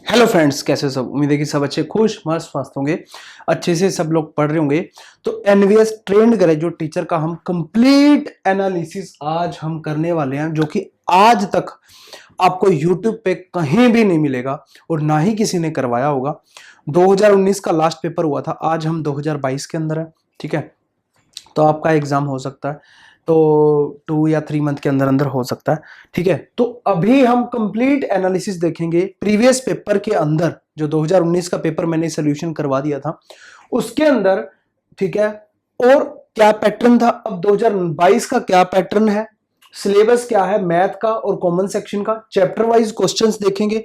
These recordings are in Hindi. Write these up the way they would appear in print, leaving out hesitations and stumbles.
हेलो फ्रेंड्स, कैसे सब। उम्मीद है कि सब अच्छे खुश मस्त मस्त होंगे, अच्छे से सब लोग पढ़ रहे होंगे। तो एनवीएस ट्रेंड ग्रेजुएट टीचर का हम कंप्लीट एनालिसिस आज हम करने वाले हैं, जो कि आज तक आपको यूट्यूब पे कहीं भी नहीं मिलेगा और ना ही किसी ने करवाया होगा। 2019 का लास्ट पेपर हुआ था, आज हम 2022 के अंदर है, ठीक है। तो आपका एग्जाम हो सकता है तो 2 या 3 मंथ के अंदर अंदर हो सकता है, ठीक है। तो अभी हम कंप्लीट एनालिसिस देखेंगे प्रीवियस पेपर के अंदर, जो 2019 का पेपर मैंने सोल्यूशन करवा दिया था उसके अंदर, ठीक है। और क्या पैटर्न था, अब 2022 का क्या पैटर्न है, सिलेबस क्या है मैथ का और कॉमन सेक्शन का, चैप्टर वाइज क्वेश्चंस देखेंगे,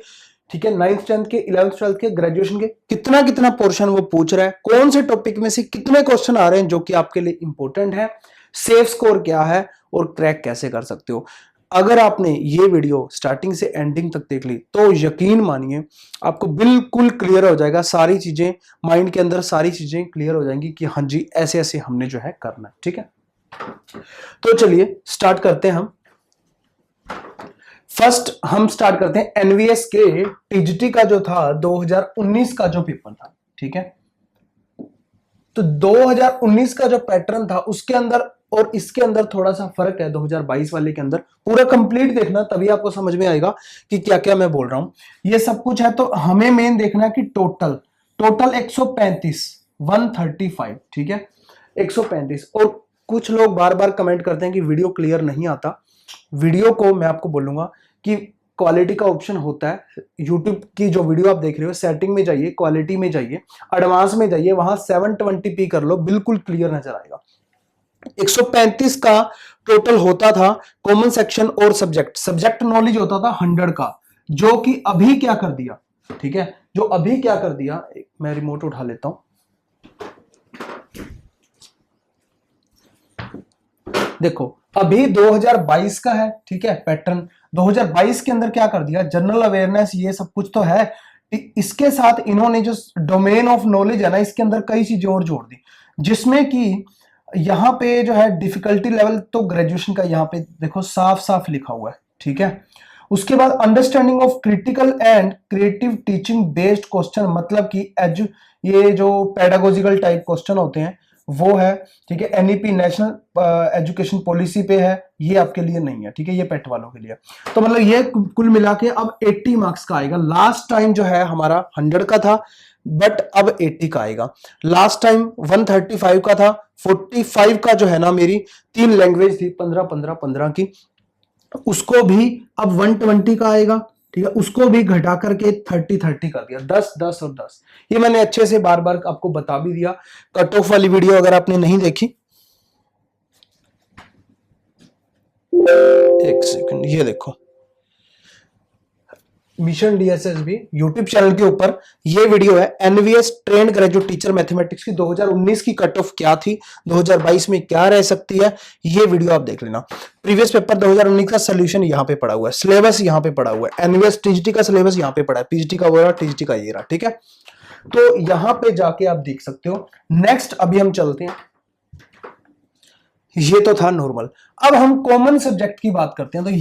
ठीक है। 9th 10th के 11th 12th के ग्रेजुएशन के कितना कितना पोर्शन वो पूछ रहा है, कौन से टॉपिक में से कितने क्वेश्चन आ रहे हैं जो कि आपके लिए इंपॉर्टेंट है, सेफ स्कोर क्या है और क्रैक कैसे कर सकते हो। अगर आपने ये वीडियो स्टार्टिंग से एंडिंग तक देख ली तो यकीन मानिए आपको बिल्कुल क्लियर हो जाएगा, सारी चीजें माइंड के अंदर सारी चीजें क्लियर हो जाएंगी कि हाँ जी ऐसे ऐसे हमने जो है करना है, ठीक है। तो चलिए स्टार्ट करते हैं हम। फर्स्ट हम स्टार्ट करते हैं एनवीएस के टीजीटी का जो था 2019 का जो पेपर था, ठीक है। तो 2019 का जो पैटर्न था उसके अंदर और इसके अंदर थोड़ा सा फर्क है। 2022 वाले के अंदर पूरा कंप्लीट देखना, तभी आपको समझ में आएगा कि क्या क्या मैं बोल रहा हूं। ये सब कुछ है तो हमें मेन देखना है कि टोटल 135 135, ठीक है, 135। और कुछ लोग बार बार कमेंट करते हैं कि वीडियो क्लियर नहीं आता। वीडियो को मैं आपको बोलूंगा कि क्वालिटी का ऑप्शन होता है। यूट्यूब की जो वीडियो आप देख रहे हो, सेटिंग में जाइए, क्वालिटी में जाइए, एडवांस में जाइए, वहां 720p कर लो, बिल्कुल क्लियर नजर आएगा। 135 का टोटल होता था कॉमन सेक्शन और सब्जेक्ट नॉलेज होता था 100 का, जो कि अभी क्या कर दिया, ठीक है, जो अभी क्या कर दिया, मैं रिमोट उठा लेता हूं। देखो अभी 2022 का है, ठीक है, पैटर्न 2022 के अंदर क्या कर दिया, जनरल अवेयरनेस ये सब कुछ तो है, इसके साथ इन्होंने जो डोमेन ऑफ नॉलेज है ना, इसके अंदर कई चीजें और जोड़ दी, जिसमें कि यहां पे जो है डिफिकल्टी लेवल तो ग्रेजुएशन का यहां पे देखो साफ साफ लिखा हुआ है, ठीक है। उसके बाद understanding of critical and creative teaching based question, मतलब कि ये जो पेडागोजिकल टाइप क्वेश्चन होते हैं वो है, ठीक है। एनईपी नेशनल एजुकेशन पॉलिसी पे है, ये आपके लिए नहीं है, ठीक है, ये पेट वालों के लिए। तो मतलब ये कुल मिला के अब 80 मार्क्स का आएगा। लास्ट टाइम जो है हमारा 100 का था, बट अब 80 का आएगा। लास्ट टाइम 135 का था, 45 का जो है ना, मेरी 3 लैंग्वेज थी 15 15 15 की, उसको भी अब 120 का आएगा, ठीक है। उसको भी घटा करके 30 30 कर दिया, 10 10 और 10। ये मैंने अच्छे से बार बार आपको बता भी दिया। कट ऑफ वाली वीडियो अगर आपने नहीं देखी, एक सेकंड, ये देखो मिशन डीएसएसबी यूट्यूब चैनल के ऊपर ये वीडियो है, NVS trained graduate teacher mathematics की 2019 की कट ऑफ क्या थी, 2022 में क्या रह सकती है, ये वीडियो आप देख लेना। प्रीवियस पेपर 2019 का सोल्यूशन यहां पे पड़ा हुआ है, सिलेबस यहां पे पड़ा हुआ है, एनवीएस टीजीटी का सिलेबस यहां पे पड़ा है, पीजीटी का वो रहा, टीजीटी का ये रहा, ठीक है। तो यहां पे जाके आप देख सकते हो। नेक्स्ट अभी हम चलते हैं, ये तो था नॉर्मल। अब हम कॉमन सब्जेक्ट की बात करते हैं। तो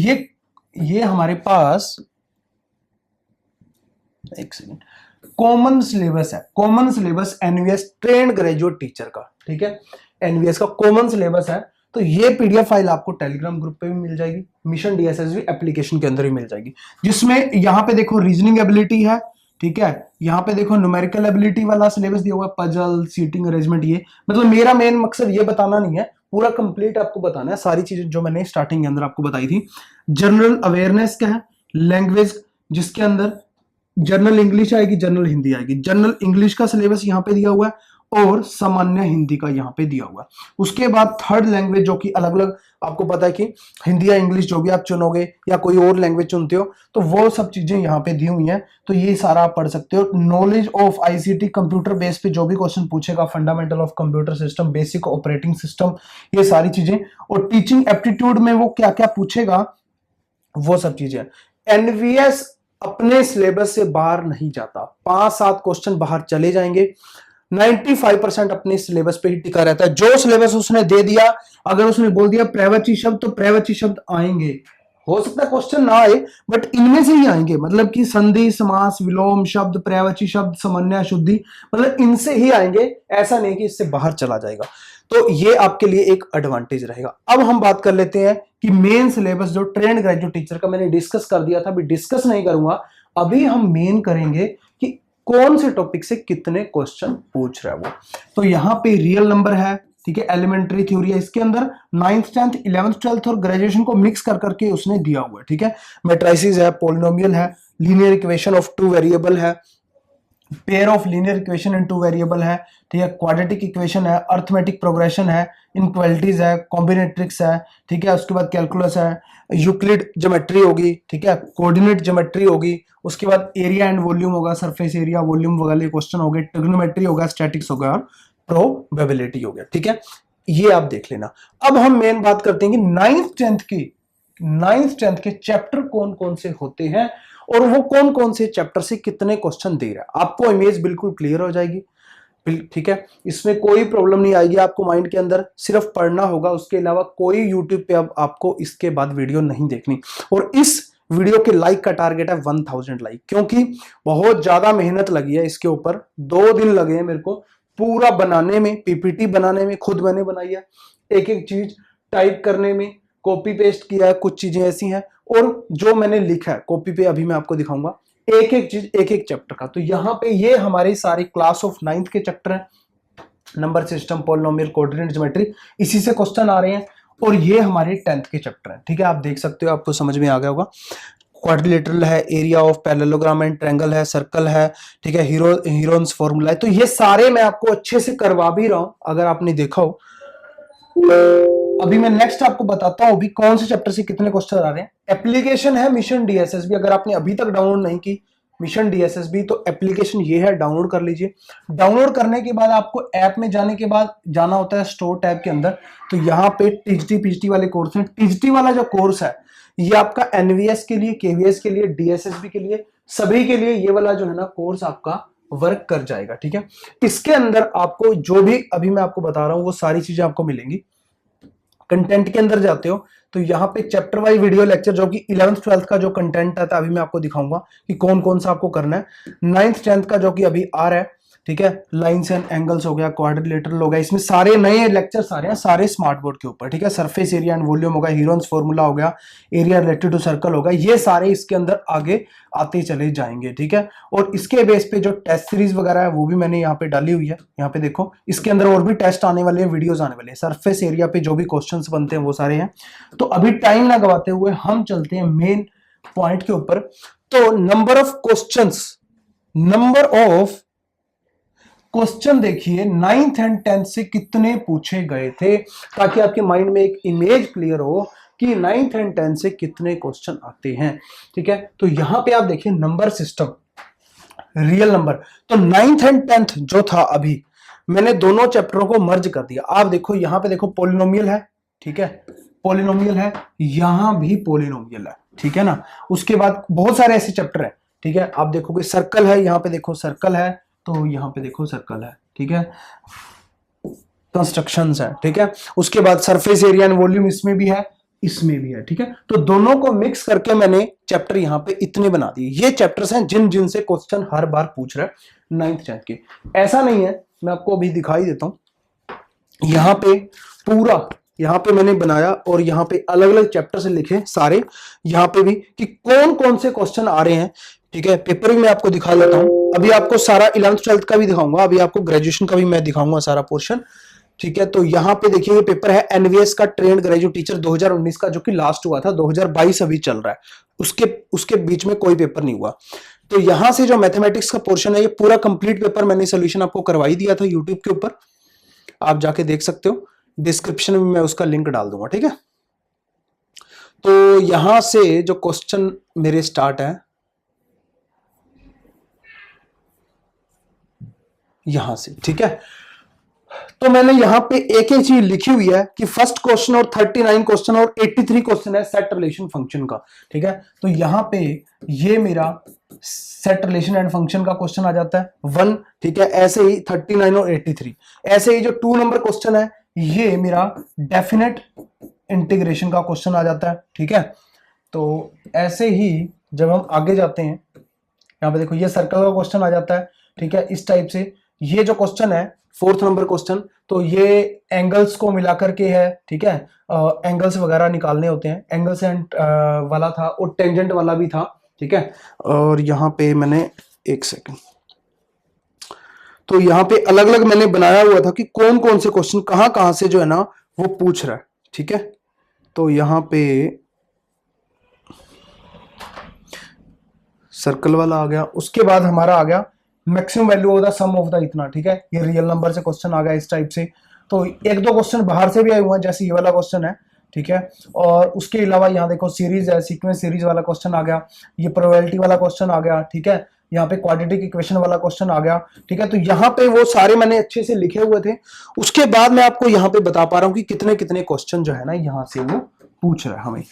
ये हमारे पास एक सेकंड, कॉमन सिलेबस है, common syllabus NVS trained graduate teacher का, ठीक है, एनवीएस का कॉमन सिलेबस है। तो ये पीडीएफ फाइल आपको टेलीग्राम ग्रुप पे भी मिल जाएगी, मिशन डीएसएसबी एप्लीकेशन के अंदर ही मिल जाएगी, जिसमें यहां पे देखो रीजनिंग एबिलिटी है, ठीक है। यहां पे देखो न्यूमेरिकल एबिलिटी वाला सिलेबस दिया हुआ है, पजल, सीटिंग अरेंजमेंट, ये मतलब मेरा मेन मकसद ये बताना नहीं है, पूरा कंप्लीट आपको बताना है सारी चीजें जो मैंने स्टार्टिंग के अंदर आपको बताई थी। जनरल अवेयरनेस क्या है, लैंग्वेज, जिसके अंदर जनरल इंग्लिश आएगी, जनरल हिंदी आएगी। जनरल इंग्लिश का सिलेबस यहां पे दिया हुआ है और सामान्य हिंदी का यहां पे दिया हुआ है। उसके बाद थर्ड लैंग्वेज, जो कि अलग अलग आपको पता है कि हिंदी या इंग्लिश जो भी आप चुनोगे या कोई और लैंग्वेज चुनते हो, तो वो सब चीजें यहाँ पे दी हुई हैं, तो ये सारा आप पढ़ सकते हो। Knowledge of ICT, computer base पे जो भी क्वेश्चन पूछेगा, fundamental of computer system, basic operating system, ये सारी चीजें। और टीचिंग एप्टीट्यूड में वो क्या क्या पूछेगा, वो सब चीजें। एनवीएस अपने सिलेबस से बाहर नहीं जाता, 5-7 क्वेश्चन बाहर चले जाएंगे, 95% अपने सिलेबस पे ही टिका रहता है। जो सिलेबस उसने दे दिया, अगर उसने बोल दिया प्रैवची शब्द, तो प्रैवची शब्द आएंगे, हो सकता है क्वेश्चन ना आए, बट इनमें से ही आएंगे, मतलब कि संधि, समास, विलोम शब्द, पर्यायवाची शब्द, समन्वय, शुद्धि, मतलब इनसे ही आएंगे, ऐसा नहीं कि इससे बाहर चला जाएगा। तो ये आपके लिए एक एडवांटेज रहेगा। अब हम बात कर लेते हैं कि मेन सिलेबस जो ट्रेंड ग्रेजुएट टीचर का मैंने डिस्कस कर दिया था, अभी डिस्कस नहीं करूंगा, अभी हम मेन करेंगे कि कौन से टॉपिक से कितने क्वेश्चन पूछ रहा है वो। तो यहां पे रियल नंबर है, ठीक है, एलिमेंट्री थ्योरी है, इसके अंदर 9th 10th 11th 12th और ग्रेजुएशन को मिक्स कर करके उसने दिया हुआ है, ठीक है। मैट्रिसेस है, पॉलिनोमियल है, linear equation of two variable है, pair of linear equation in two variable है, ठीक है, क्वाड्रेटिक इक्वेशन है, अर्थमेटिक प्रोग्रेशन है, इनक्वालिटीज है, कॉम्बिनेट्रिक्स है, ठीक है, उसके बाद कैलकुलस है, यूक्लिड ज्योमेट्री होगी, ठीक है, कोऑर्डिनेट ज्योमेट्री होगी, उसके बाद एरिया एंड वॉल्यूम होगा, सरफेस एरिया वॉल्यूम वाले क्वेश्चन हो गए, ट्रिग्नोमेट्री होगा, स्टैटिक्स होगा और प्रोबेबिलिटी हो गया, ठीक है, ये आप देख लेना। अब हम मेन बात करते हैं कि 9th 10th के चैप्टर कौन कौन से होते हैं और वो कौन कौन से चैप्टर से कितने क्वेश्चन दे रहा है। आपको इमेज बिल्कुल क्लियर हो जाएगी, ठीक है, इसमें कोई प्रॉब्लम नहीं आएगी आपको माइंड के अंदर, सिर्फ पढ़ना होगा, उसके अलावा कोई यूट्यूब पे अब आपको इसके बाद वीडियो नहीं देखनी। और इस वीडियो के लाइक का टारगेट है 1000 लाइक, क्योंकि बहुत ज्यादा मेहनत लगी है इसके ऊपर, 2 दिन लगे हैं मेरे को पूरा बनाने में, पीपीटी बनाने में, खुद मैंने बनाई है, एक एक चीज टाइप करने में, कॉपी पेस्ट किया है, कुछ चीजें ऐसी हैं, और जो मैंने लिखा है कॉपी पे अभी मैं आपको दिखाऊंगा, एक एक चीज एक एक चैप्टर का। तो यहाँ पे ये हमारी सारी क्लास ऑफ 9th के चैप्टर हैं, number system, polynomial, coordinate geometry, इसी से क्वेश्चन आ रहे हैं, और ये हमारे 10th के चैप्टर हैं, ठीक है, आप देख सकते हो, आपको समझ में आ गया होगा। क्वाड्रिलेटरल है, area of parallelogram and triangle है, सर्कल है, ठीक है, हीरोन्स फॉर्मूला है, तो ये सारे मैं आपको अच्छे से करवा भी रहा हूं अगर आपने देखा हो। अभी मैं नेक्स्ट आपको बताता हूं अभी कौन से चैप्टर से कितने क्वेश्चन आ रहे हैं। एप्लीकेशन है मिशन डीएसएसबी, अगर आपने अभी तक डाउनलोड नहीं की मिशन डीएसएसबी, तो एप्लीकेशन ये है, डाउनलोड कर लीजिए। डाउनलोड करने के बाद आपको ऐप में जाने के बाद जाना होता है स्टोर टैब के अंदर, तो यहाँ पे टीजीटी पीजीटी वाले कोर्स हैं। टीजीटी वाला जो कोर्स है ये आपका एनवीएस के लिए, केवीएस के लिए, डीएसएसबी के लिए, सभी के लिए ये वाला जो है ना कोर्स आपका वर्क कर जाएगा, ठीक है। इसके अंदर आपको जो भी अभी मैं आपको बता रहा हूं वो सारी चीजें आपको मिलेंगी। कंटेंट के अंदर जाते हो तो यहाँ पे चैप्टर वाइज वीडियो लेक्चर, जो कि 11th 12th का जो कंटेंट आता है अभी मैं आपको दिखाऊंगा कि कौन कौन सा आपको करना है। 9th 10th का जो कि अभी आ रहा है, ठीक है, लाइंस एंड एंगल्स हो गया, क्वाड्रिलेटरल हो गया, इसमें सारे नए लेक्चर्स आ रहे हैं, सारे स्मार्ट बोर्ड के ऊपर, ठीक है। सरफेस एरिया एंड वॉल्यूम हो गया, हीरोन्स फॉर्मूला हो गया, एरिया रिलेटेड टू सर्कल हो गया, ये सारे इसके अंदर आगे आते चले जाएंगे, ठीक है। और इसके बेस पे जो टेस्ट सीरीज वगैरह है वो भी मैंने यहाँ पे डाली हुई है, यहाँ पे देखो, इसके अंदर और भी टेस्ट आने वाले हैं, वीडियोस आने वाले हैं, सरफेस एरिया पे जो भी क्वेश्चंस बनते हैं वो सारे हैं। तो अभी टाइम ना गवाते हुए हम चलते हैं मेन पॉइंट के ऊपर। तो number of questions, number of question देखिए 9th एंड 10th से कितने पूछे गए थे, ताकि आपके माइंड में एक इमेज क्लियर हो कि 9th एंड 10th से कितने क्वेश्चन आते हैं, ठीक है। तो यहां पे आप देखिए नंबर सिस्टम, रियल नंबर, तो 9th एंड 10th जो था अभी मैंने दोनों चैप्टरों को मर्ज कर दिया। आप देखो यहां पे देखो पॉलिनोमियल है, ठीक है, पॉलिनोमियल है, यहां भी पॉलिनोमियल है, ठीक है ना। उसके बाद बहुत सारे ऐसे चैप्टर है, ठीक है, आप देखोगे सर्कल है, यहां पे देखो सर्कल है, तो यहां पे देखो सर्कल है, ठीक है, कंस्ट्रक्शंस है, ठीक है। उसके बाद सरफेस एरिया एंड वॉल्यूम इसमें भी है, इसमें भी है, ठीक है। तो दोनों को मिक्स करके मैंने चैप्टर यहाँ पे इतने बना दिए। ये चैप्टर्स हैं जिन जिन से क्वेश्चन हर बार पूछ रहा है 9th 10th के। ऐसा नहीं है, मैं आपको अभी दिखाई देता हूं, यहाँ पे पूरा यहाँ पे मैंने बनाया और यहाँ पे अलग अलग चैप्टर से लिखे सारे, यहाँ पे भी कि कौन कौन से क्वेश्चन आ रहे हैं, ठीक है। पेपर भी मैं आपको दिखा लेता हूं, अभी आपको सारा 11th 12th का भी दिखाऊंगा, अभी आपको ग्रेजुएशन का भी मैं दिखाऊंगा सारा पोर्शन, ठीक है। तो यहाँ पे देखिए ये पेपर है एनवीएस का ट्रेंड ग्रेजुएट टीचर 2019 का, जो कि लास्ट हुआ था, 2022 अभी चल रहा है, उसके बीच में कोई पेपर नहीं हुआ। तो यहां से जो मैथमेटिक्स का पोर्शन है ये पूरा कंप्लीट पेपर मैंने सोल्यूशन आपको करवाई दिया था यूट्यूब के ऊपर, आप जाके देख सकते हो, डिस्क्रिप्शन में मैं उसका लिंक डाल दूंगा, ठीक है। तो यहां से जो क्वेश्चन मेरे स्टार्ट है यहां से, ठीक है। तो मैंने यहां पे एक ही चीज लिखी हुई है कि फर्स्ट क्वेश्चन और 39 क्वेश्चन और 83 क्वेश्चन है सेट रिलेशन फंक्शन का, ठीक है। तो यहां पे ये मेरा सेट रिलेशन एंड फंक्शन का क्वेश्चन आ जाता है 1, ठीक है। ऐसे ही 39 और 83, ऐसे ही जो 2 नंबर क्वेश्चन है ये मेरा डेफिनेट इंटीग्रेशन का क्वेश्चन आ जाता है, ठीक है। तो ऐसे ही जब हम आगे जाते हैं, यहाँ पे देखो ये सर्कल का क्वेश्चन आ जाता है, ठीक है, इस टाइप से। ये जो क्वेश्चन है 4th नंबर क्वेश्चन, तो ये एंगल्स को मिलाकर के है, ठीक है, एंगल्स वगैरह निकालने होते हैं, एंगल्स एंड वाला था और टेंजेंट वाला भी था, ठीक है। और यहाँ पे मैंने एक सेकंड, तो यहाँ पे अलग अलग मैंने बनाया हुआ था कि कौन कौन से क्वेश्चन कहाँ से जो है ना वो पूछ रहा है, ठीक है। तो यहाँ पे सर्कल वाला आ गया, उसके बाद हमारा आ गया maximum value of the sum of the इतना, ठीक है, ये रियल नंबर से क्वेश्चन आ गया इस टाइप से। तो एक दो क्वेश्चन बाहर से भी आए हुए हैं, जैसे ये वाला क्वेश्चन है, ठीक है। और उसके अलावा यहाँ देखो सीरीज है, सीक्वेंस सीरीज वाला क्वेश्चन आ गया, ये प्रोबेबिलिटी वाला क्वेश्चन आ गया, ठीक है, यहाँ पे क्वाड्रेटिक इक्वेशन वाला क्वेश्चन आ गया, ठीक है। तो यहाँ पे वो सारे मैंने अच्छे से लिखे हुए थे। उसके बाद मैं आपको यहाँ पे बता पा रहा हूँ कि कितने कितने क्वेश्चन जो है ना यहाँ से वो पूछ रहा है हमें,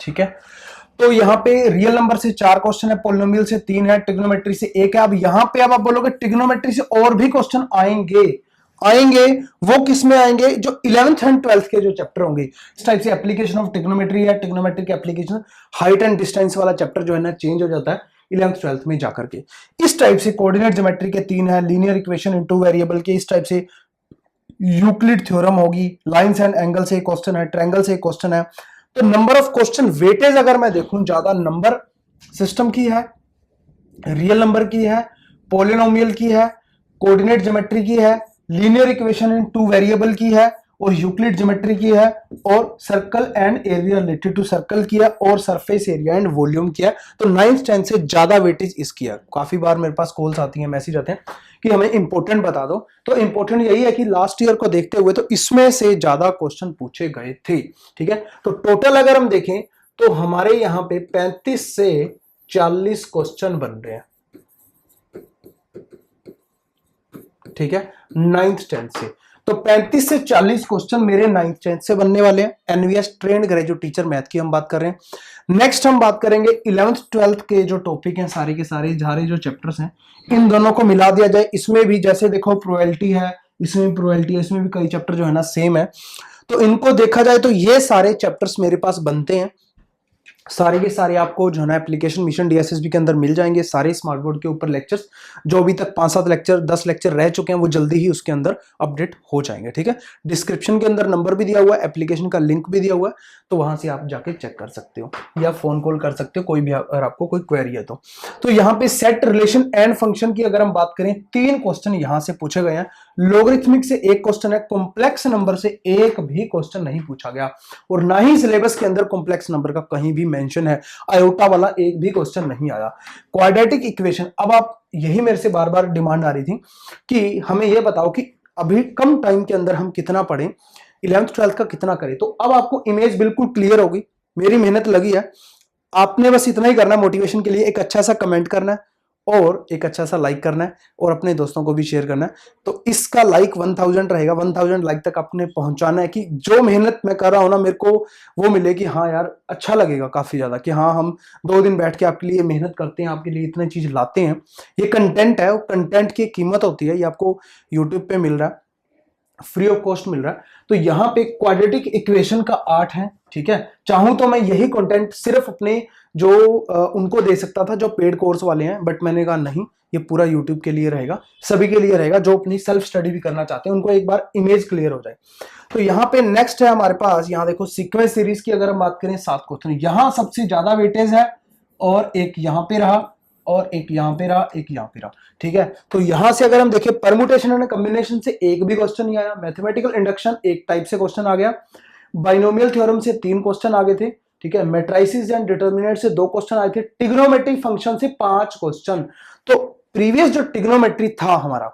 ठीक है। तो यहाँ पे रियल नंबर से 4 क्वेश्चन है, पोलिनोमियल से 3 है, ट्रिग्नोमेट्री से 1 है। अब यहाँ पे अब आप बोलोगे ट्रिग्नोमेट्री से और भी क्वेश्चन आएंगे वो किस में आएंगे, जो 11th एंड 12th के जो चैप्टर होंगे, इस टाइप से एप्लीकेशन ऑफ ट्रिग्नोमेट्री है, ट्रिग्नोमेट्री की एप्लीकेशन, हाइट एंड डिस्टेंस वाला चैप्टर जो है ना चेंज हो जाता है 11th 12th में जाकर के। इस टाइप से कोऑर्डिनेट ज्योमेट्री के 3 है, लीनियर इक्वेशन इनटू वेरिएबल के, इस टाइप से यूक्लिड थ्योरम होगी, लाइंस एंड एंगल से एक क्वेश्चन है, ट्रायंगल से एक क्वेश्चन है। तो नंबर ऑफ क्वेश्चन वेटेज अगर मैं देखूं, ज्यादा नंबर सिस्टम की है, रियल नंबर की है, पॉलिनोमियल की है, कोऑर्डिनेट ज्योमेट्री की है, linear equation in two variable की है, और यूक्लिड ज्योमेट्री की है, और circle and area related to circle की है, और सरफेस एरिया एंड वॉल्यूम की है। तो 9th 10th से ज्यादा वेटेज इसकी है। काफी बार मेरे पास कॉल्स आती हैं, मैसेज आते हैं कि हमें इंपॉर्टेंट बता दो। तो इंपॉर्टेंट यही है कि लास्ट ईयर को देखते हुए तो इसमें से ज्यादा क्वेश्चन पूछे गए थे, ठीक है। तो टोटल अगर हम देखें तो हमारे यहां पे 35 से 40 क्वेश्चन बन रहे हैं, ठीक है, 9th 10th से। तो 35 से 40 क्वेश्चन मेरे 9th 10th से बनने वाले हैं। NVS trained graduate teacher math की हम बात कर रहे हैं। नेक्स्ट हम बात करेंगे 11th 12th के जो टॉपिक हैं, सारे के सारे जो चैप्टर्स हैं, इन दोनों को मिला दिया जाए। इसमें भी जैसे देखो प्रोबेबिलिटी है, इसमें भी प्रोबेबिलिटी है, इसमें भी कई चैप्टर जो है ना सेम है। तो इनको देखा जाए तो ये सारे चैप्टर्स मेरे पास बनते हैं, सारे के सारे आपको जो है ना एप्लीकेशन मिशन डीएसएसबी के अंदर मिल जाएंगे। सारे स्मार्ट बोर्ड के ऊपर लेक्चर्स जो अभी तक 5-7 लेक्चर 10 लेक्चर रह चुके हैं वो जल्दी ही उसके अंदर अपडेट हो जाएंगे, ठीक है। डिस्क्रिप्शन के अंदर नंबर भी दिया हुआ है, एप्लीकेशन का लिंक भी दिया हुआ है, तो वहां से आप जाके चेक कर सकते हो या फोन कॉल कर सकते हो कोई भी अगर आपको कोई क्वेरी है तो। यहाँ पे सेट रिलेशन एंड फंक्शन की अगर हम बात करें, 3 क्वेश्चन यहां से पूछे गए हैं। लॉगरिथमिक से 1 क्वेश्चन है, कॉम्प्लेक्स नंबर से एक भी क्वेश्चन नहीं पूछा गया, और ना ही सिलेबस के अंदर कॉम्प्लेक्स नंबर का कहीं भी मेंशन है, आयोटा वाला एक भी क्वेश्चन नहीं आया। क्वाड्रेटिक इक्वेशन, अब आप यही मेरे से बार बार डिमांड आ रही थी कि हमें यह बताओ कि अभी कम टाइम के अंदर हम कितना पढ़ें, 11th 12th का कितना करें। तो अब आपको इमेज बिल्कुल क्लियर होगी, मेरी मेहनत लगी है। आपने बस इतना ही करना है, मोटिवेशन के लिए एक अच्छा सा कमेंट करना है और एक अच्छा सा लाइक करना है और अपने दोस्तों को भी शेयर करना है। तो इसका लाइक 1000 रहेगा, 1000 लाइक तक आपने पहुंचाना है कि जो मेहनत मैं कर रहा हूं ना मेरे को वो मिले कि हाँ यार अच्छा लगेगा काफी ज्यादा, कि हाँ हम 2 दिन बैठ के आपके लिए मेहनत करते हैं, आपके लिए इतनी चीज लाते हैं। ये कंटेंट है, कंटेंट की कीमत होती है, ये आपको यूट्यूब पे मिल रहा है, फ्री ऑफ कॉस्ट मिल रहा है। तो यहाँ पे क्वाड्रेटिक इक्वेशन का आर्ट है, ठीक है। चाहूं तो मैं यही कंटेंट सिर्फ अपने जो उनको दे सकता था जो पेड कोर्स वाले हैं, बट मैंने कहा नहीं, ये पूरा यूट्यूब के लिए रहेगा, सभी के लिए रहेगा जो अपनी सेल्फ स्टडी भी करना चाहते हैं, उनको एक बार इमेज क्लियर हो जाए। तो यहाँ पे नेक्स्ट है हमारे पास, यहाँ देखो सीक्वेंस सीरीज की अगर हम बात करें 7 क्वेश्चन, यहाँ सबसे ज्यादा वेटेज है, और एक यहाँ पे रहा, और एक यहाँ पे रहा, एक यहाँ पे रहा, ठीक है। तो यहां से अगर हम देखें परमुटेशन एंड कॉम्बिनेशन से एक भी क्वेश्चन नहीं आया, मैथमेटिकल इंडक्शन एक टाइप से क्वेश्चन आ गया, बाइनोमियल थ्योरम से 3 क्वेश्चन आ गए थे, ठीक है। मैट्रिसेस एंड डिटरमिनेंट से 2 क्वेश्चन आए थे, ट्रिग्नोमेट्रिक फंक्शन से 5 क्वेश्चन। तो प्रीवियस जो ट्रिग्नोमेट्री था हमारा,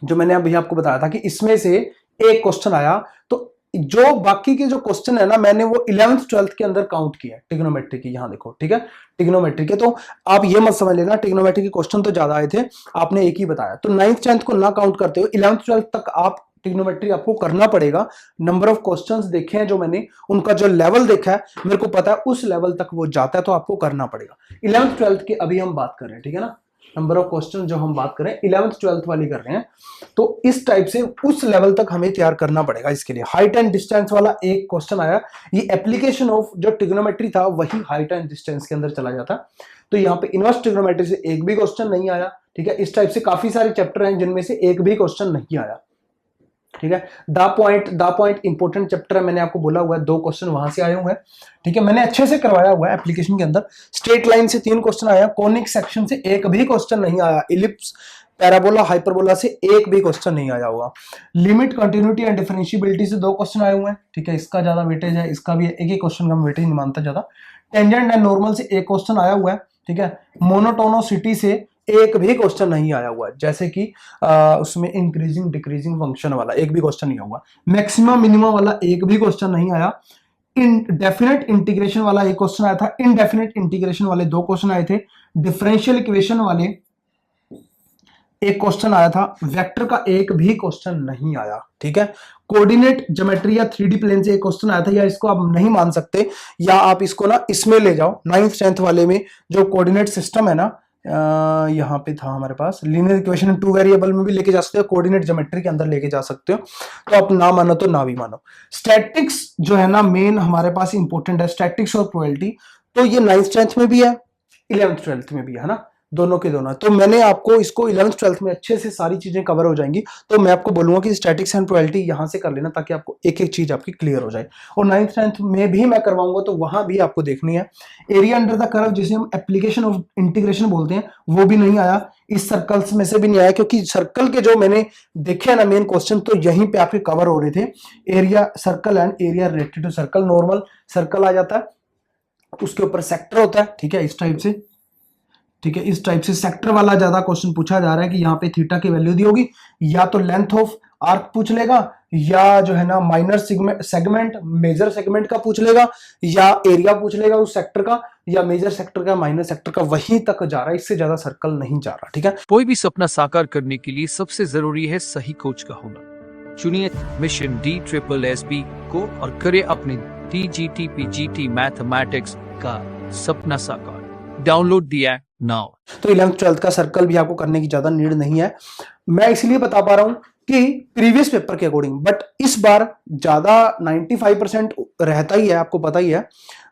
जो मैंने अभी आपको बताया था कि इसमें से एक क्वेश्चन आया, तो जो बाकी के जो क्वेश्चन है ना मैंने वो 11th 12th के अंदर काउंट किया ट्रिग्नोमेट्री की, यहां देखो, ठीक है, ट्रिग्नोमेट्री के। तो आप ये मत समझ लेना ट्रिग्नोमेट्री के क्वेश्चन तो ज्यादा आए थे, आपने एक ही बताया। तो 9th 10th को ना काउंट करते हुए 11th 12th तक आप ट्रिग्नोमेट्री आपको करना पड़ेगा। नंबर ऑफ क्वेश्चंस देखे हैं जो मैंने, उनका जो लेवल देखा है मेरे को पता है उस लेवल तक वो जाता है, तो आपको करना पड़ेगा। 11th 12th की अभी हम बात कर रहे हैं, ठीक है ना। नंबर ऑफ क्वेश्चन जो हम बात करें 11th 12th वाली कर रहे हैं, तो इस टाइप से उस लेवल तक हमें तैयार करना पड़ेगा। इसके लिए हाइट एंड डिस्टेंस वाला एक क्वेश्चन आया, ये एप्लीकेशन ऑफ जो ट्रिग्नोमेट्री था वही हाइट एंड डिस्टेंस के अंदर चला जाता। तो यहाँ पे इनवर्स ट्रिग्नोमेट्री से एक भी क्वेश्चन नहीं आया, ठीक है। इस टाइप से काफी सारे चैप्टर हैं जिनमें से एक भी क्वेश्चन नहीं आया, ठीक है। द पॉइंट इंपॉर्टेंट चैप्टर है, मैंने आपको बोला हुआ है 2 क्वेश्चन वहां से आए हुए हैं, ठीक है। मैंने अच्छे से करवाया हुआ है एप्लीकेशन के अंदर। स्ट्रेट लाइन से 3 क्वेश्चन आया, कॉनिक सेक्शन से एक भी क्वेश्चन नहीं आया, इलिप्स पैराबोला हाइपरबोला से एक भी क्वेश्चन नहीं आया होगा। लिमिट कंटिन्यूटी एंड डिफरेंशिएबिलिटी से 2 क्वेश्चन आए हुए हैं, ठीक है। इसका ज्यादा वेटेज है, इसका भी एक ही क्वेश्चन का वेटेज नहीं मानता ज्यादा। टेंजेंट एंड नॉर्मल से एक क्वेश्चन आया हुआ है, ठीक है। मोनोटोनोसिटी से एक भी क्वेश्चन नहीं आया हुआ है, जैसे कि उसमें इंक्रीजिंग डिक्रीजिंग फंक्शन वाला एक भी क्वेश्चन नहीं हुआ। मैक्सिमम मिनिमम वाला एक भी क्वेश्चन नहीं आया। डेफिनेट इंटीग्रेशन वाला एक क्वेश्चन आया था, इनडेफिनेट इंटीग्रेशन वाले 2 क्वेश्चन आए थे, डिफरेंशियल इक्वेशन वाले एक क्वेश्चन आया था, वेक्टर का एक भी क्वेश्चन नहीं आया, ठीक है। कोऑर्डिनेट ज्योमेट्री या 3D प्लेन से एक क्वेश्चन आया था, या इसको आप नहीं मान सकते, या आप इसको ना इसमें ले जाओ 9th 10th वाले में जो कोऑर्डिनेट सिस्टम है ना, यहाँ पे था हमारे पास लीनियर इक्वेशन 2 वेरिएबल में भी लेके जा सकते हो, कोऑर्डिनेट ज्योमेट्री के अंदर लेके जा सकते हो। तो आप ना मानो तो ना भी मानो। स्टैटिक्स जो है ना मेन हमारे पास इंपॉर्टेंट है, स्टैटिक्स और प्रोबेबिलिटी। तो ये 9th 10th में भी है, 11th 12th में भी है ना, दोनों के दोनों। तो मैंने आपको इसको 11th 12th में अच्छे से सारी चीजें कवर हो जाएंगी, तो मैं आपको बोलूंगा कि स्टैटिक्स एंड प्रोबेबिलिटी यहां से कर लेना, ताकि आपको एक एक चीज आपकी क्लियर हो जाए। और 9th 10th में भी मैं करवाऊंगा, तो वहां भी आपको देखनी है। एरिया अंडर द कर्व जिसे हम एप्लीकेशन ऑफ इंटीग्रेशन बोलते हैं, वो भी नहीं आया। इस सर्कल्स में से भी नहीं आया, क्योंकि सर्कल के जो मैंने देखे ना मेन क्वेश्चन, तो यहीं पे आपके कवर हो रहे थे। Area circle and area related to circle, normal circle आ जाता है, उसके ऊपर सेक्टर होता है, ठीक है, इस टाइप से, ठीक है। इस टाइप से सेक्टर वाला ज्यादा क्वेश्चन पूछा जा रहा है कि यहाँ पे थीटा की वैल्यू दी होगी, या तो लेंथ ऑफ आर्क पूछ लेगा, या जो है ना माइनर सेगमेंट मेजर सेगमेंट का पूछ लेगा, या एरिया पूछ लेगा उस सेक्टर का, या मेजर सेक्टर का, माइनर सेक्टर का, वहीं तक जा रहा है, इससे ज्यादा सर्कल नहीं जा रहा, ठीक है। कोई भी सपना साकार करने के लिए सबसे जरूरी है सही कोच का होना। चुनिए मिशन DSSB को और करे अपने DGT-PGT मैथमेटिक्स का सपना साकार। Download the app now. तो 11th 12th का सर्कल भी आपको करने की ज्यादा नीड नहीं है, मैं इसलिए बता पा रहा हूं कि प्रीवियस पेपर के अकॉर्डिंग, बट इस बार ज्यादा 95% रहता ही है, आपको पता ही है।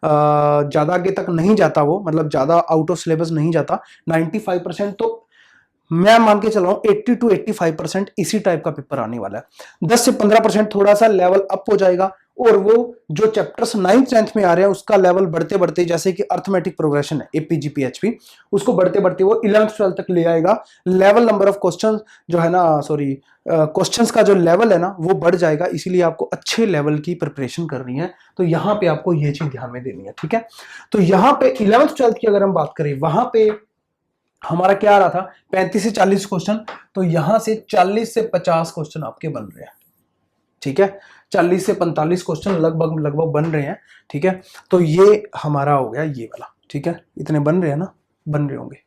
ज्यादा आगे तक नहीं जाता वो, मतलब ज्यादा आउट ऑफ सिलेबस नहीं जाता। 95% तो मैं मान के चल रहा हूं 80 to 85% इसी टाइप का पेपर आने वाला है। 10 से 15% थोड़ा सा लेवल अप हो जाएगा, और वो जो चैप्टर्स 9th 10th में आ रहे हैं उसका लेवल बढ़ते बढ़ते, जैसे कि अर्थमेटिक प्रोग्रेशन है APG-PHP, उसको बढ़ते बढ़ते वो 11th 12th तक ले आएगा। लेवल नंबर ऑफ क्वेश्चन जो है ना, सॉरी क्वेश्चंस का जो लेवल है ना, वो बढ़ जाएगा। इसीलिए आपको अच्छे लेवल की प्रिपरेशन करनी है, तो यहाँ पे आपको ये चीज ध्यान में देनी है, ठीक है। तो यहाँ पे 11th 12th की अगर हम बात करें, वहां पे हमारा क्या आ रहा था 35 से 40 क्वेश्चन, तो यहां से 40 से 50 क्वेश्चन आपके बन रहे हैं, ठीक है। 40 से 45 क्वेश्चन लगभग बन रहे हैं, ठीक है। तो ये हमारा हो गया ये वाला, ठीक है। इतने बन रहे हैं ना, बन रहे होंगे।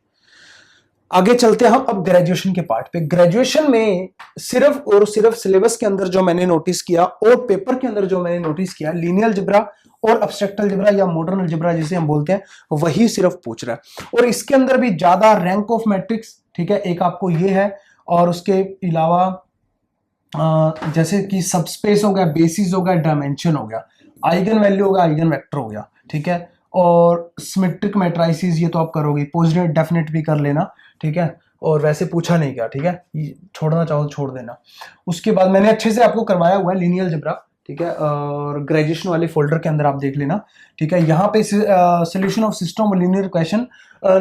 आगे चलते हैं हम अब ग्रेजुएशन के पार्ट पे। ग्रेजुएशन में सिर्फ और सिर्फ सिलेबस के अंदर जो मैंने नोटिस किया और पेपर के अंदर जो मैंने नोटिस किया, लीनियर अलजेब्रा और एब्स्ट्रैक्ट अलजेब्रा या मॉडर्न अलजेब्रा जिसे हम बोलते हैं, वही सिर्फ पूछ रहा है। और इसके अंदर भी ज्यादा रैंक ऑफ मैट्रिक्स, ठीक है, एक आपको ये है, और उसके अलावा जैसे कि सबस्पेस हो गया, बेसिस हो गया, डायमेंशन हो गया, आइगन वैल्यू हो गया, आइगन वेक्टर हो गया, ठीक है। और सिमेट्रिक मैट्रिसेस ये तो आप करोगे, पॉजिटिव डेफिनेट भी कर लेना, ठीक है। और वैसे पूछा नहीं गया, ठीक है, छोड़ना चाहो तो छोड़ देना। उसके बाद मैंने अच्छे से आपको करवाया हुआ है लीनियर अलजेब्रा, ठीक है, और ग्रेजुएशन वाले फोल्डर के अंदर आप देख लेना, ठीक है। यहाँ पे solution of system linear equation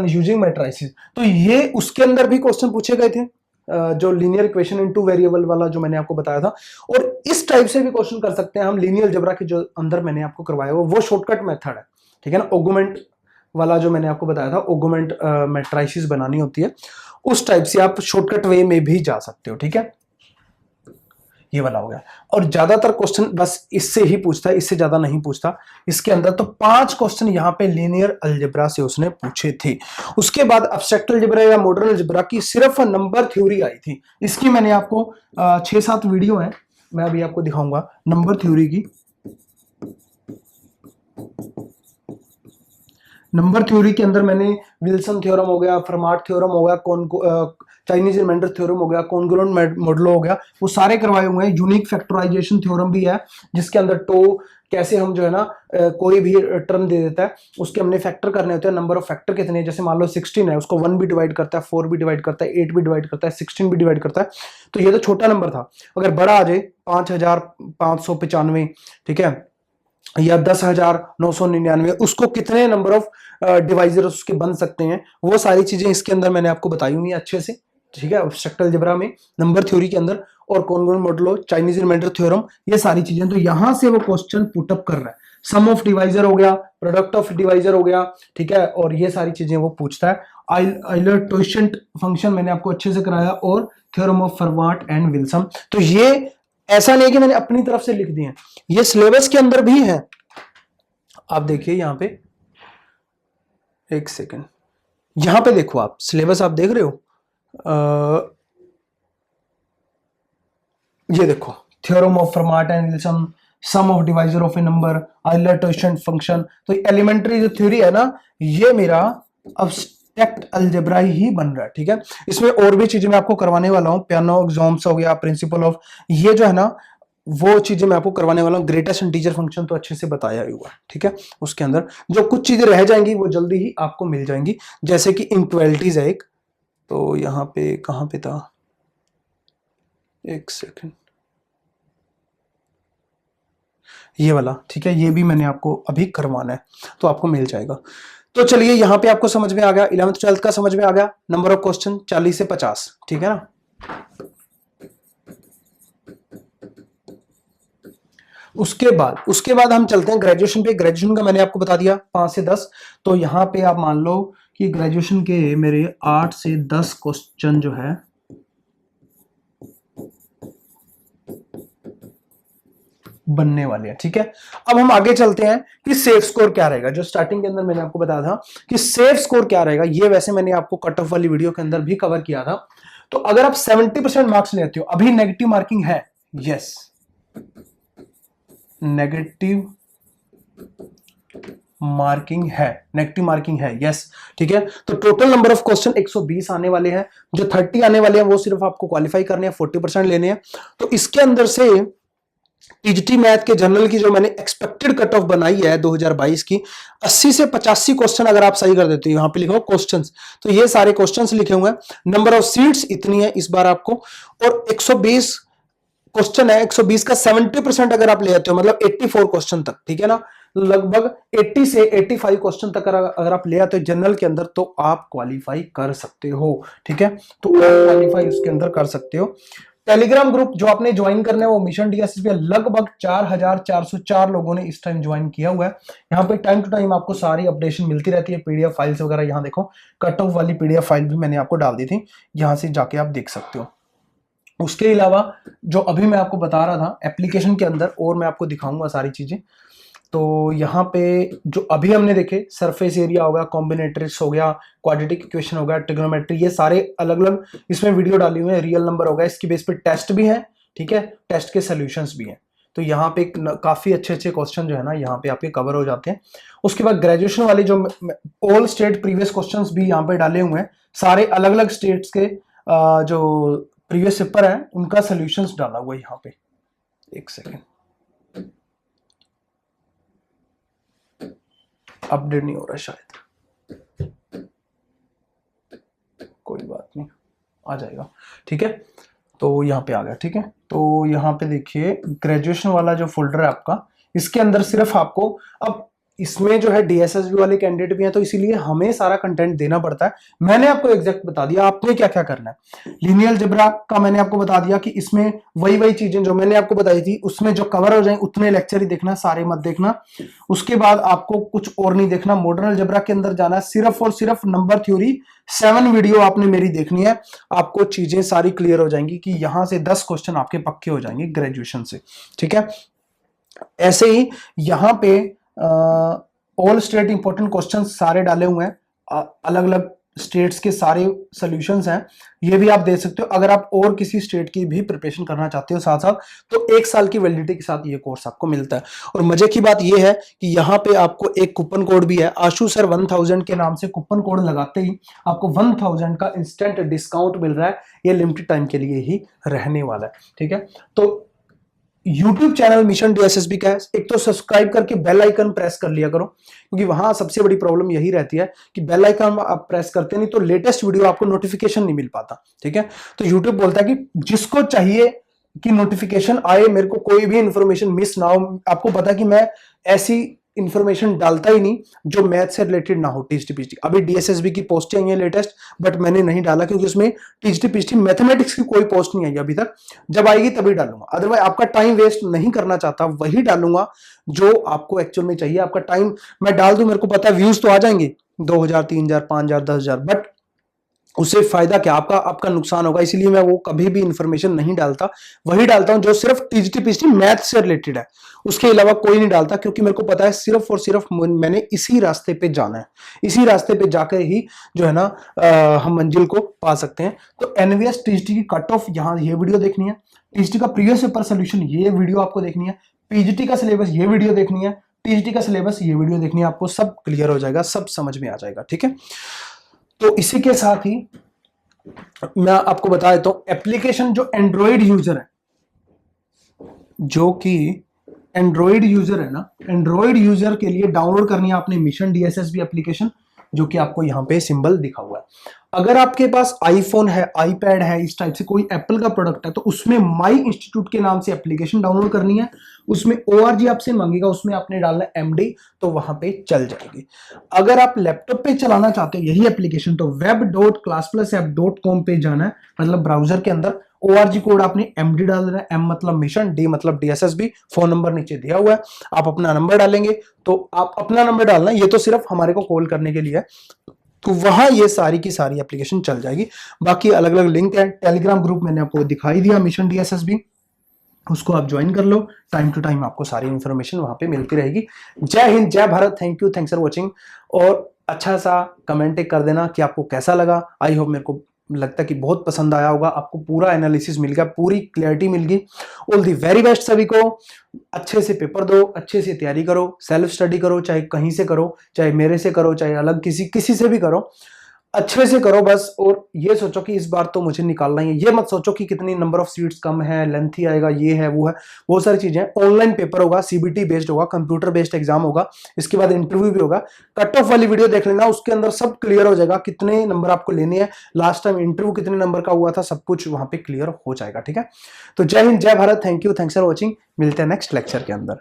using matrices, तो ये उसके अंदर भी क्वेश्चन पूछे गए थे, जो लीनियर इक्वेशन इन 2 वेरिएबल वाला जो मैंने आपको बताया था। और इस टाइप से भी क्वेश्चन कर सकते हैं हम लीनियर अलजेब्रा के जो अंदर मैंने आपको करवाया वो शॉर्टकट मेथड है, ठीक है ना। ऑगुमेंट वाला जो मैंने आपको बताया था, ऑगुमेंट मैट्रिसेस बनानी होती है, उस टाइप से आप शॉर्टकट वे में भी जा सकते हो, ठीक है। ये वाला हो गया। और ज्यादातर क्वेश्चन बस इससे ही पूछता है, इससे ज्यादा नहीं पूछता इसके अंदर। तो 5 क्वेश्चन यहाँ पे लीनियर अलजेब्रा से उसने पूछे थे। उसके बाद एब्स्ट्रैक्ट अलजेब्रा या मॉडर्न अलजेब्रा की सिर्फ नंबर थ्योरी आई थी। इसकी मैंने आपको 6-7 वीडियो है, मैं अभी आपको दिखाऊंगा नंबर थ्योरी की। नंबर थ्योरी के अंदर मैंने विल्सन थ्योरम हो गया, फर्माट थ्योरम हो गया, चाइनीज रिमाइंडर थ्योरम हो गया, कॉन्ग्रुएंट मॉडल हो गया, वो सारे करवाए हुए हैं। यूनिक फैक्टराइजेशन थ्योरम भी है जिसके अंदर कैसे हम जो है ना कोई भी टर्म दे देता है उसके हमने फैक्टर करने होते हैं। नंबर ऑफ फैक्टर कितने हैं, जैसे मान लो 16 है, उसको 1 भी डिवाइड करता है, 4 भी डिवाइड करता है, 8 भी डिवाइड करता है, 16 भी डिवाइड करता है। तो ये तो छोटा नंबर था, अगर बड़ा आ जाए 5595, ठीक है, या 10,999, उसको कितने नंबर ऑफ डिवाइजर उसके बन सकते हैं, वो सारी चीजें इसके अंदर मैंने आपको बताई हुई है अच्छे से, ठीक है, एब्स्ट्रैक्ट अलजेब्रा में, नंबर थ्योरी के अंदर, और congruent model, Chinese remainder theorem, ये सारी चीजें। तो यहां से वो क्वेश्चन पुटअप कर रहा है। सम ऑफ डिवाइजर हो गया, प्रोडक्ट ऑफ डिवाइजर हो गया, ठीक है, और ये सारी चीजें वो पूछता है। आइलर टोइसेंट फंक्शन मैंने आपको अच्छे से कराया, और theorem of Fermat and Wilson. तो ये ऐसा नहीं कि मैंने अपनी तरफ से लिख दिए, ये सिलेबस के अंदर भी है। आप देखिए यहां पे, एक सेकेंड, यहां पे देखो, आप सिलेबस आप देख रहे हो, ये देखो, theorem of Fermat and Wilson, sum of divisor of a number, Euler totient function. तो एलिमेंट्री जो थ्योरी है ना, ये मेरा एब्स्ट्रैक्ट अलजेब्रा ही बन रहा है, ठीक है। इसमें और भी चीजें मैं आपको करवाने वाला हूं, पियानो एग्जाम्स हो गया, प्रिंसिपल ऑफ, ये जो है ना वो चीजें मैं आपको करवाने वाला हूं। ग्रेटेस्ट इंटीजर फंक्शन तो अच्छे से बताया ही हुआ है, ठीक है। उसके अंदर जो कुछ चीजें रह जाएंगी वो जल्दी ही आपको मिल जाएंगी, जैसे कि इनक्वालिटीज है एक, तो यहां पे कहां पे था, एक सेकेंड, ये वाला, ठीक है, ये भी मैंने आपको अभी करवाना है, तो आपको मिल जाएगा। तो चलिए, यहां पे आपको समझ में आ गया, 11th 12th का समझ में आ गया। नंबर ऑफ क्वेश्चन 40 से 50, ठीक है ना। उसके बाद हम चलते हैं ग्रेजुएशन पे। ग्रेजुएशन का मैंने आपको बता दिया 5 से 10। तो यहां पे आप मान लो कि ग्रेजुएशन के मेरे 8 से 10 क्वेश्चन जो है बनने वाले हैं, ठीक है। अब हम आगे चलते हैं कि सेफ स्कोर क्या रहेगा। जो स्टार्टिंग के अंदर मैंने आपको बताया था कि सेफ स्कोर क्या रहेगा, ये वैसे मैंने आपको कट ऑफ वाली वीडियो के अंदर भी कवर किया था। तो अगर आप 70% मार्क्स लेते हो, अभी नेगेटिव मार्किंग है, यस, नेगेटिव मार्किंग है, यस, ठीक है। तो टोटल नंबर ऑफ क्वेश्चन 120 आने वाले हैं। जो 30 आने वाले हैं वो सिर्फ आपको क्वालिफाई करने हैं, 40% लेने हैं। तो इसके अंदर से टीजीटी मैथ के जनरल की जो मैंने एक्सपेक्टेड कट ऑफ बनाई है 2022 की, 80 से 85 क्वेश्चन अगर आप सही कर देते हो, यहां पे लिखो क्वेश्चंस, तो ये सारे क्वेश्चंस लिखे हुए हैं। नंबर ऑफ सीट्स इतनी है इस बार आपको, और 120 क्वेश्चन है, 120 का 70% अगर आप ले आते हो, मतलब 84 क्वेश्चन तक, ठीक है ना, लगभग 80 से 85 क्वेश्चन तक अगर आप ले आते हो जनरल के अंदर, तो आप क्वालिफाई कर सकते हो, ठीक है। तो आप क्वालिफाई उसके अंदर कर सकते हो। टेलीग्राम ग्रुप जो आपने ज्वाइन करना है वो मिशन डीएसएसबी, लगभग 4404 लोगों ने इस टाइम ज्वाइन किया हुआ है। यहाँ पे टाइम टू टाइम आपको सारी अपडेशन मिलती रहती है, पीडीएफ फाइल्स वगैरह, यहाँ देखो कट ऑफ वाली पीडीएफ फाइल भी मैंने आपको डाल दी थी, यहाँ से जाके आप देख सकते हो। उसके अलावा जो अभी मैं आपको बता रहा था एप्लीकेशन के अंदर, और मैं आपको दिखाऊंगा सारी चीजें। तो यहाँ पे जो अभी हमने देखे, सरफेस एरिया हो गया, कॉम्बिनेट्रिक्स हो गया, क्वाड्रेटिक इक्वेशन हो गया, ट्रिग्नोमेट्री, ये सारे अलग अलग इसमें वीडियो डाली हुई है। रियल नंबर हो गया, इसकी बेस पे टेस्ट भी है, ठीक है, टेस्ट के सोल्यूशंस भी हैं। तो यहाँ पे काफी अच्छे अच्छे क्वेश्चन जो है ना यहाँ पे आपके कवर हो जाते हैं। उसके बाद ग्रेजुएशन वाले जो ऑल स्टेट प्रीवियस क्वेश्चंस भी यहाँ पे डाले हुए हैं, सारे अलग अलग स्टेट्स के जो प्रीवियस पेपर है उनका सोल्यूशंस डाला हुआ है यहाँ पे। एक सेकेंड, अपडेट नहीं हो रहा शायद, कोई बात नहीं, आ जाएगा, ठीक है। तो यहाँ पे आ गया, ठीक है। तो यहाँ पे देखिए ग्रेजुएशन वाला जो फोल्डर है आपका, इसके अंदर सिर्फ आपको, अब इसमें जो है डीएसएसबी वाले कैंडिडेट भी हैं, तो इसीलिए हमें सारा कंटेंट देना पड़ता है। मैंने आपको एग्जैक्ट बता दिया आपने क्या क्या करना है। लीनियर अलजेब्रा का मैंने आपको बता दिया कि इसमें वही चीजें जो मैंने आपको बताई थी, उसमें जो कवर हो जाए उतने लेक्चर ही देखना, सारे मत देखना। उसके बाद आपको कुछ और नहीं देखना, मॉडर्न अलजेब्रा के अंदर जाना है, सिर्फ और सिर्फ नंबर थ्योरी 7 वीडियो आपने मेरी देखनी है, आपको चीजें सारी क्लियर हो जाएंगी कि यहां से 10 क्वेश्चन आपके पक्के हो जाएंगे ग्रेजुएशन से, ठीक है। ऐसे ही यहां पे ऑल स्टेट इंपॉर्टेंट क्वेश्चन सारे डाले हुए हैं, अलग अलग स्टेट्स के सारे सॉल्यूशंस हैं, ये भी आप दे सकते हो। अगर आप और किसी स्टेट की भी प्रिपरेशन करना चाहते हो साथ साथ, तो 1 साल की वैलिडिटी के साथ ये कोर्स आपको मिलता है। और मजे की बात ये है कि यहाँ पे आपको एक कूपन कोड भी है, आशु सर 1000 के नाम से कूपन कोड लगाते ही आपको 1000 का इंस्टेंट डिस्काउंट मिल रहा है। ये लिमिटेड टाइम के लिए ही रहने वाला है, ठीक है। तो YouTube चैनल मिशन DSSB का है, एक तो सब्सक्राइब करके बेल आइकन प्रेस कर लिया करो, क्योंकि वहां सबसे बड़ी प्रॉब्लम यही रहती है कि बेल आइकन आप प्रेस करते नहीं तो लेटेस्ट वीडियो आपको नोटिफिकेशन नहीं मिल पाता, ठीक है। तो YouTube बोलता है कि जिसको चाहिए कि नोटिफिकेशन आए, मेरे को कोई भी इंफॉर्मेशन मिस ना हो। आपको पता है कि मैं ऐसी इंफॉर्मेशन डालता ही नहीं जो मैथ से रिलेटेड ना हो, टीजीटी पीजीटी। अभी DSSB की पोस्टें आई है लेटेस्ट, बट मैंने नहीं डाला क्योंकि उसमें टीजीटी पीजीटी मैथमेटिक्स की कोई पोस्ट नहीं आई अभी तक। जब आएगी तभी डालूंगा, अदरवाइज आपका टाइम वेस्ट नहीं करना चाहता, वही डालूंगा जो आपको एक्चुअल में चाहिए। आपका टाइम मैं डाल दूं, मेरे को पता है व्यूज तो आ जाएंगे 2000 3000 5000 10000, बट उससे फायदा क्या, आपका नुकसान होगा। इसीलिए मैं वो कभी भी इंफॉर्मेशन नहीं डालता, वही डालता हूं जो सिर्फ टीजीटी पीजीटी मैथ से रिलेटेड है, उसके अलावा कोई नहीं डालता। क्योंकि मेरे को पता है सिर्फ और सिर्फ मैंने इसी रास्ते पे जाना है, इसी रास्ते पे जाकर ही जो है ना हम मंजिल को पा सकते हैं। तो एनवीएस टीजीटी की कट ऑफ यहाँ ये वीडियो देखनी है, टीजीटी का प्रीवियस पेपर सोल्यूशन ये वीडियो आपको देखनी है, पीजीटी का सिलेबस ये वीडियो देखनी है, टीजीटी का सिलेबस ये वीडियो देखनी है। आपको सब क्लियर हो जाएगा, सब समझ में आ जाएगा, ठीक है। तो इसी के साथ ही मैं आपको बता देता हूं, एप्लीकेशन जो एंड्रॉइड यूजर है, जो कि एंड्रॉइड यूजर है ना, एंड्रॉइड यूजर के लिए डाउनलोड करनी है आपने मिशन DSSB एप्लीकेशन, जो कि आपको यहां पे सिंबल दिखा हुआ है। अगर आपके पास आईफोन है, आईपैड है, इस टाइप से कोई एप्पल का प्रोडक्ट है, तो उसमें माई इंस्टीट्यूट के नाम से एप्लीकेशन डाउनलोड करनी है। उसमें ORG आपसे मांगेगा, उसमें आपने डालना है MD, तो वहां पे चल जाएगी। अगर आप लैपटॉप पे चलाना चाहते हो यही एप्लीकेशन, तो web.classplusapp.com पे जाना है, मतलब ब्राउजर के अंदर ORG कोड आपने MD डाल देना है, M मतलब मिशन, D मतलब DSSB, फोन नंबर नीचे दिया हुआ है, आप अपना नंबर डालेंगे। तो आप अपना नंबर डालना, ये तो सिर्फ हमारे को कॉल करने के लिए है, तो वहां ये सारी की सारी एप्लीकेशन चल जाएगी। बाकी अलग अलग लिंक है, टेलीग्राम ग्रुप मैंने आपको दिखाई दिया मिशन DSSB, उसको आप ज्वाइन कर लो, टाइम टू टाइम आपको सारी इंफॉर्मेशन वहां पे मिलती रहेगी। जय हिंद, जय Bharat, thank you, thanks for watching. और अच्छा सा कमेंट कर देना कि आपको कैसा लगा। आई होप, मेरे को लगता है कि बहुत पसंद आया होगा, आपको पूरा एनालिसिस मिल गया, पूरी क्लैरिटी मिल गई। ऑल दी वेरी बेस्ट सभी को। अच्छे से पेपर दो, अच्छे से तैयारी करो, सेल्फ स्टडी करो, चाहे कहीं से करो, चाहे मेरे से करो, चाहे अलग किसी से भी करो, अच्छे से करो बस। और ये सोचो कि इस बार तो मुझे निकालना ही है, ये मत सोचो कि कितनी नंबर ऑफ सीट्स कम है, लेंथी आएगा, ये है वो है, बहुत सारी चीजें। ऑनलाइन पेपर होगा, CBT बेस्ड होगा, कंप्यूटर बेस्ड एग्जाम होगा, इसके बाद इंटरव्यू भी होगा। कट ऑफ वाली वीडियो देख लेना, उसके अंदर सब क्लियर हो जाएगा, कितने नंबर आपको लेने हैं, लास्ट टाइम इंटरव्यू कितने नंबर का हुआ था, सब कुछ वहां पे क्लियर हो जाएगा, ठीक है। तो जय हिंद, जय Bharat, thank you, thanks for watching. मिलते हैं नेक्स्ट लेक्चर के अंदर।